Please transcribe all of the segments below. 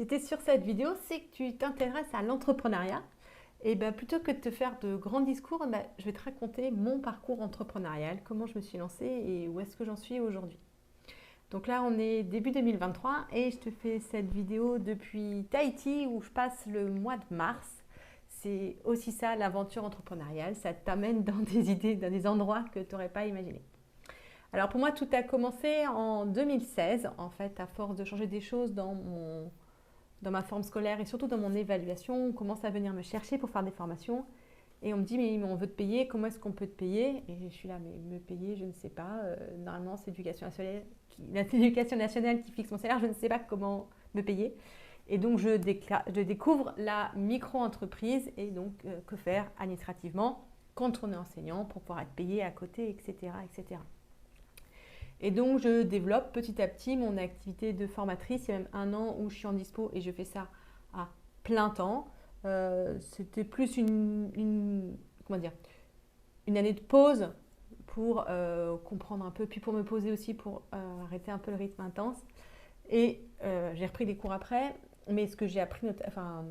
Si tu es sur cette vidéo, c'est que tu t'intéresses à l'entrepreneuriat. Et ben, plutôt que de te faire de grands discours, ben, je vais te raconter mon parcours entrepreneurial, comment je me suis lancée et où est-ce que j'en suis aujourd'hui. Donc là, on est début 2023 et je te fais cette vidéo depuis Tahiti où je passe le mois de mars. C'est aussi ça l'aventure entrepreneuriale, ça t'amène dans des idées, dans des endroits que tu n'aurais pas imaginé. Alors pour moi, tout a commencé en 2016, en fait, à force de changer des choses dans ma forme scolaire et surtout dans mon évaluation. On commence à venir me chercher pour faire des formations et on me dit mais on veut te payer, comment est-ce qu'on peut te payer? Et je suis là, mais me payer, je ne sais pas. Normalement, c'est l'éducation nationale qui fixe mon salaire, je ne sais pas comment me payer. Et donc, je découvre la micro-entreprise et donc que faire administrativement quand on est enseignant pour pouvoir être payé à côté, etc., etc. Et donc, je développe petit à petit mon activité de formatrice. Il y a même un an où je suis en dispo et je fais ça à plein temps. C'était plus comment dire, une année de pause pour comprendre un peu, puis pour me poser aussi, pour arrêter un peu le rythme intense. Et j'ai repris des cours après. Mais ce que j'ai appris, enfin,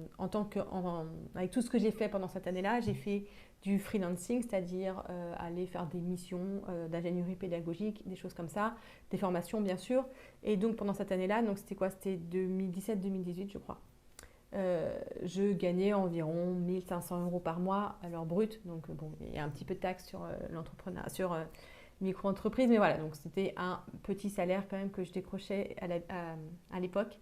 avec tout ce que j'ai fait pendant cette année-là, j'ai fait du freelancing, c'est-à-dire aller faire des missions d'ingénierie pédagogique, des choses comme ça, des formations bien sûr. Et donc pendant cette année-là, donc c'était quoi? C'était 2017-2018 je crois. Je gagnais environ 1500 euros par mois à l'heure brute. Donc bon, il y a un petit peu de taxe sur l'entrepreneur, sur micro-entreprise, mais voilà, donc c'était un petit salaire quand même que je décrochais à l'époque.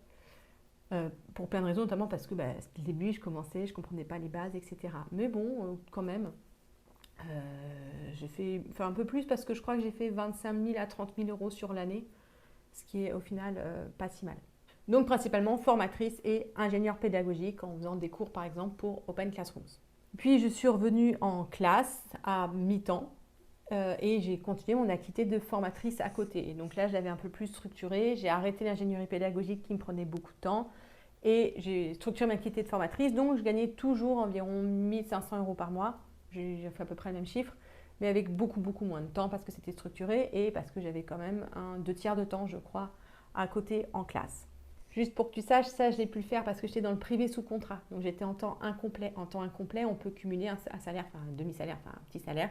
Pour plein de raisons, notamment parce que c'était le début, je commençais, je ne comprenais pas les bases, etc. Mais bon, quand même, j'ai fait un peu plus parce que je crois que j'ai fait 25 000 à 30 000 euros sur l'année, ce qui est au final pas si mal. Donc principalement formatrice et ingénieure pédagogique en faisant des cours par exemple pour Open Classrooms. Puis je suis revenue en classe à mi-temps et j'ai continué mon activité de formatrice à côté. Et donc là, je l'avais un peu plus structurée. J'ai arrêté l'ingénierie pédagogique qui me prenait beaucoup de temps et j'ai structuré ma activité de formatrice. Donc je gagnais toujours environ 1500 euros par mois. J'ai fait à peu près le même chiffre, mais avec beaucoup, beaucoup moins de temps parce que c'était structuré et parce que j'avais quand même 2 tiers de temps, je crois, à côté en classe. Juste pour que tu saches, ça, je l'ai pu le faire parce que j'étais dans le privé sous contrat. Donc j'étais en temps incomplet. En temps incomplet, on peut cumuler un salaire, enfin un demi-salaire, enfin un petit salaire,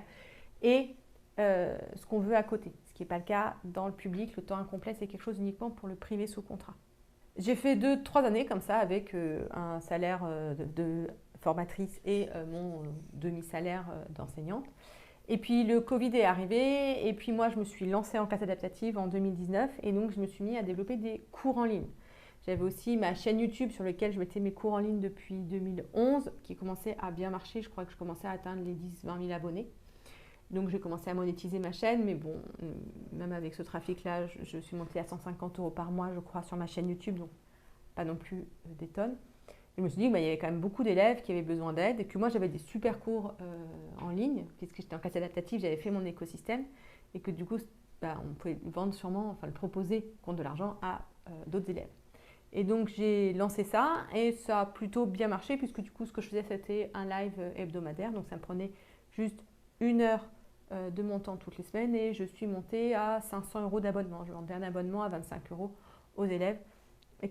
et ce qu'on veut à côté. Ce qui n'est pas le cas dans le public. Le temps incomplet, c'est quelque chose uniquement pour le privé sous contrat. J'ai fait 2-3 années comme ça avec un salaire de formatrice et mon demi-salaire d'enseignante. Et puis le Covid est arrivé et puis moi je me suis lancée en classe adaptative en 2019 et donc je me suis mis à développer des cours en ligne. J'avais aussi ma chaîne YouTube sur laquelle je mettais mes cours en ligne depuis 2011 qui commençait à bien marcher. Je crois que je commençais à atteindre les 10-20 000 abonnés. Donc j'ai commencé à monétiser ma chaîne, mais bon, même avec ce trafic-là, je suis montée à 150 euros par mois, je crois, sur ma chaîne YouTube, donc pas non plus des tonnes. Et je me suis dit qu'il y avait quand même beaucoup d'élèves qui avaient besoin d'aide et que moi j'avais des super cours en ligne, puisque j'étais en classe adaptative, j'avais fait mon écosystème et que du coup, on pouvait vendre sûrement, enfin le proposer contre de l'argent à d'autres élèves. Et donc j'ai lancé ça et ça a plutôt bien marché puisque du coup ce que je faisais c'était un live hebdomadaire, donc ça me prenait juste 1 heure de mon temps toutes les semaines et je suis montée à 500 euros d'abonnement. Je vendais un abonnement à 25 euros aux élèves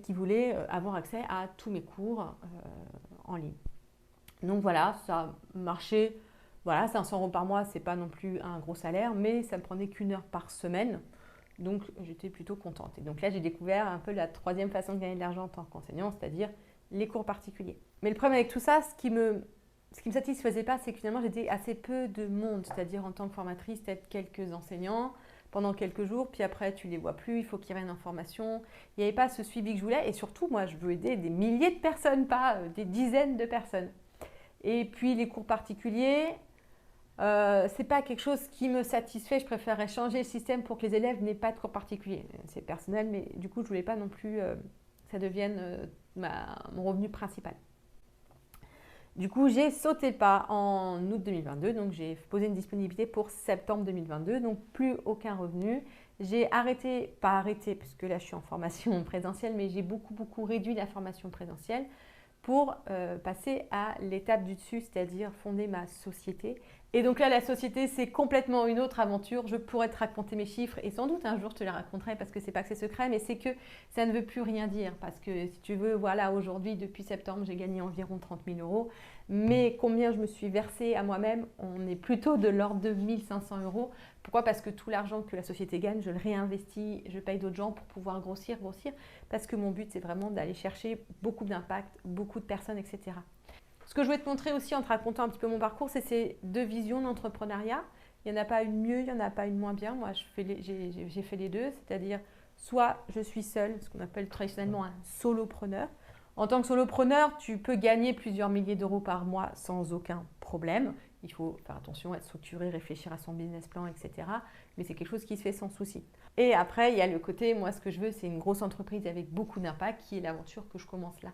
qui voulaient avoir accès à tous mes cours en ligne. Donc voilà, ça a marché. Voilà, 500 euros par mois, c'est pas non plus un gros salaire, mais ça me prenait qu'1 heure par semaine. Donc j'étais plutôt contente. Et donc là, j'ai découvert un peu la troisième façon de gagner de l'argent en tant qu'enseignant, c'est-à-dire les cours particuliers. Mais le problème avec tout ça, ce qui me satisfaisait pas, c'est que finalement j'étais assez peu de monde, c'est-à-dire en tant que formatrice, peut-être quelques enseignants pendant quelques jours, puis après tu les vois plus, il faut qu'ils reviennent en formation. Il n'y avait pas ce suivi que je voulais, et surtout moi je veux aider des milliers de personnes, pas des dizaines de personnes. Et puis les cours particuliers, c'est pas quelque chose qui me satisfait, je préférerais changer le système pour que les élèves n'aient pas de cours particuliers. C'est personnel, mais du coup je voulais pas non plus que ça devienne mon revenu principal. Du coup, j'ai sauté le pas en août 2022, donc j'ai posé une disponibilité pour septembre 2022, donc plus aucun revenu. J'ai arrêté, pas arrêté, parce que là je suis en formation présentielle, mais j'ai beaucoup réduit la formation présentielle pour passer à l'étape du dessus, c'est-à-dire fonder ma société Et donc là, la société, c'est complètement une autre aventure. Je pourrais te raconter mes chiffres et sans doute un jour je te les raconterai parce que c'est pas que c'est secret, mais c'est que ça ne veut plus rien dire. Parce que si tu veux, voilà, aujourd'hui, depuis septembre, j'ai gagné environ 30 000 euros. Mais combien je me suis versé à moi-même, on est plutôt de l'ordre de 1 500 euros. Pourquoi? Parce que tout l'argent que la société gagne, je le réinvestis, je paye d'autres gens pour pouvoir grossir. Parce que mon but, c'est vraiment d'aller chercher beaucoup d'impact, beaucoup de personnes, etc. Ce que je voulais te montrer aussi en te racontant un petit peu mon parcours, c'est ces deux visions d'entrepreneuriat. Il n'y en a pas une mieux, il n'y en a pas une moins bien. Moi, j'ai fait les deux, c'est-à-dire soit je suis seule, ce qu'on appelle traditionnellement un solopreneur. En tant que solopreneur, tu peux gagner plusieurs milliers d'euros par mois sans aucun problème. Il faut faire attention, être structuré, réfléchir à son business plan, etc. Mais c'est quelque chose qui se fait sans souci. Et après, il y a le côté, moi, ce que je veux, c'est une grosse entreprise avec beaucoup d'impact, qui est l'aventure que je commence là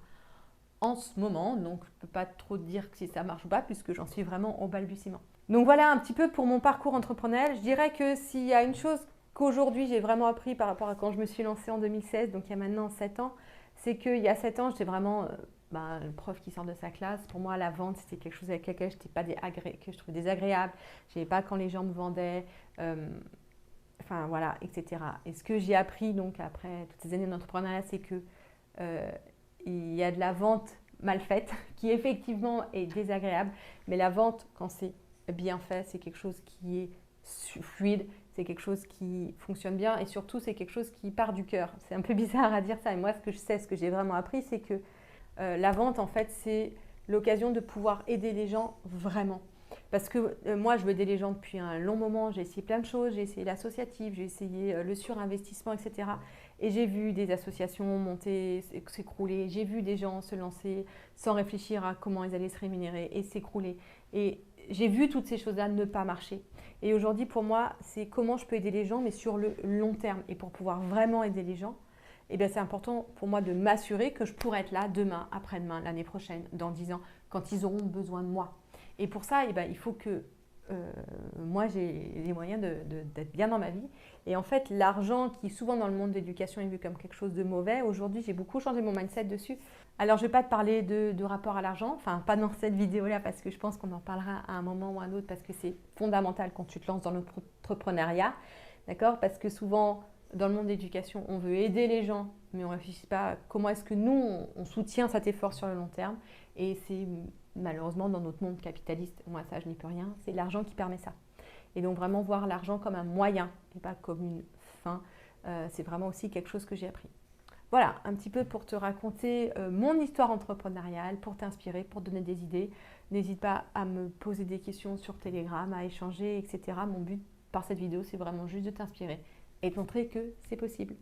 en ce moment, donc je ne peux pas trop dire si ça marche ou pas puisque j'en suis vraiment au balbutiement. Donc voilà un petit peu pour mon parcours entrepreneurial. Je dirais que s'il y a une chose qu'aujourd'hui j'ai vraiment appris par rapport à quand je me suis lancée en 2016, donc il y a maintenant 7 ans, c'est qu'il y a 7 ans j'étais vraiment le prof qui sort de sa classe. Pour moi la vente c'était quelque chose avec lequel que je trouvais désagréable. Je n'aimais pas quand les gens me vendaient. Enfin voilà, etc. Et ce que j'ai appris donc après toutes ces années d'entrepreneuriat, c'est que il y a de la vente mal faite qui effectivement est désagréable, mais la vente, quand c'est bien fait, c'est quelque chose qui est fluide, c'est quelque chose qui fonctionne bien et surtout c'est quelque chose qui part du cœur. C'est un peu bizarre à dire ça, mais moi ce que je sais, ce que j'ai vraiment appris, c'est que la vente en fait c'est l'occasion de pouvoir aider les gens vraiment. Parce que moi, je veux aider les gens depuis un long moment. J'ai essayé plein de choses. J'ai essayé l'associatif, j'ai essayé le surinvestissement, etc. Et j'ai vu des associations monter, s'écrouler. J'ai vu des gens se lancer sans réfléchir à comment ils allaient se rémunérer et s'écrouler. Et j'ai vu toutes ces choses-là ne pas marcher. Et aujourd'hui, pour moi, c'est comment je peux aider les gens, mais sur le long terme. Et pour pouvoir vraiment aider les gens, eh bien, c'est important pour moi de m'assurer que je pourrai être là demain, après-demain, l'année prochaine, dans 10 ans, quand ils auront besoin de moi. Et pour ça, eh ben, il faut que moi, j'ai les moyens d'être bien dans ma vie. Et en fait, l'argent qui souvent dans le monde de l'éducation est vu comme quelque chose de mauvais, aujourd'hui, j'ai beaucoup changé mon mindset dessus. Alors, je ne vais pas te parler de rapport à l'argent, enfin, pas dans cette vidéo-là, parce que je pense qu'on en parlera à un moment ou à un autre, parce que c'est fondamental quand tu te lances dans l'entrepreneuriat, d'accord? Parce que souvent, dans le monde de l'éducation, on veut aider les gens, mais on ne réfléchit pas à comment est-ce que nous, on soutient cet effort sur le long terme. Et c'est malheureusement dans notre monde capitaliste, moi ça je n'y peux rien, c'est l'argent qui permet ça. Et donc vraiment voir l'argent comme un moyen et pas comme une fin, c'est vraiment aussi quelque chose que j'ai appris. Voilà, un petit peu pour te raconter mon histoire entrepreneuriale, pour t'inspirer, pour te donner des idées. N'hésite pas à me poser des questions sur Telegram, à échanger, etc. Mon but par cette vidéo, c'est vraiment juste de t'inspirer et de montrer que c'est possible.